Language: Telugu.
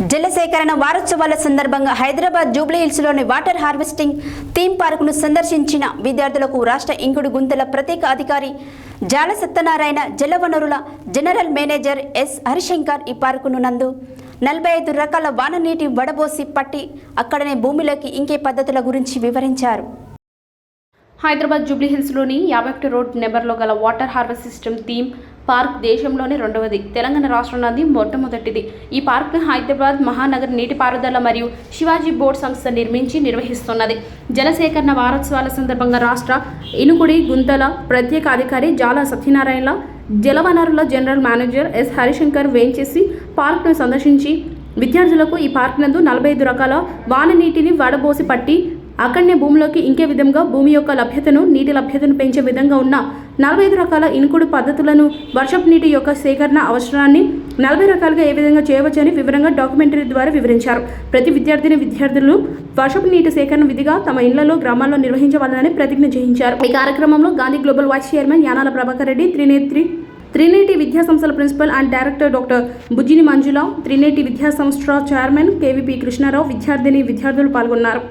జల సేకరణ వారోత్సవాల సందర్భంగా హైదరాబాద్ జూబ్లీహిల్స్లోని వాటర్ హార్వెస్టింగ్ థీమ్ పార్కును సందర్శించిన విద్యార్థులకు రాష్ట్ర ఇంకుడు గుంతల ప్రత్యేక అధికారి జాల సత్యనారాయణ, జలవనరుల జనరల్ మేనేజర్ ఎస్ హరిశంకర్ ఈ పార్కును నందు 45 రకాల వాననీటి వడబోసి పట్టి అక్కడనే భూమిలోకి ఇంకే పద్ధతుల గురించి వివరించారు. హైదరాబాద్ జూబ్లీహిల్స్లోని 51 రోడ్ నెంబర్లో గల water harvest system theme park దేశంలోనే రెండవది, తెలంగాణ రాష్ట్రంలోని మొట్టమొదటిది. ఈ పార్క్ను హైదరాబాద్ మహానగర నీటిపారుదల మరియు శివాజీ బోర్డ్ సంస్థ నిర్మించి-నిర్వహిస్తున్నది. జలసేకరణ వారోత్సవాల సందర్భంగా రాష్ట్ర ఇనుకుడి గుంతల ప్రత్యేక అధికారి జాల సత్యనారాయణ, జలవనరుల జనరల్ మేనేజర్ ఎస్ హరిశంకర్ వేంచేసి పార్క్ను సందర్శించి విద్యార్థులకు ఈ పార్క్ నందు 45 రకాల వాన నీటిని వడబోసి పట్టి అక్కడనే భూమిలోకి ఇంకే విధంగా భూమి యొక్క లభ్యతను, నీటి లభ్యతను పెంచే విధంగా ఉన్న 45 రకాల ఇనుకుడు పద్ధతులను, వర్షపు నీటి యొక్క సేకరణ అవసరాన్ని 40 రకాలుగా ఏ విధంగా చేయవచ్చని వివరంగా డాక్యుమెంటరీ ద్వారా వివరించారు. ప్రతి విద్యార్థులు వర్షపు నీటి సేకరణ విధిగా తమ ఇళ్లలో, గ్రామాల్లో నిర్వహించవాలని ప్రతిజ్ఞ చేయించారు. ఈ కార్యక్రమంలో Gandhi global vice chairman Yanala Prabhakar Reddy, Trineti విద్యా సంస్థల principal and director doctor Bujjini Manjula, Trineti విద్యా సంస్థ చైర్మన్ కేవీపీ కృష్ణారావు, విద్యార్థులు పాల్గొన్నారు.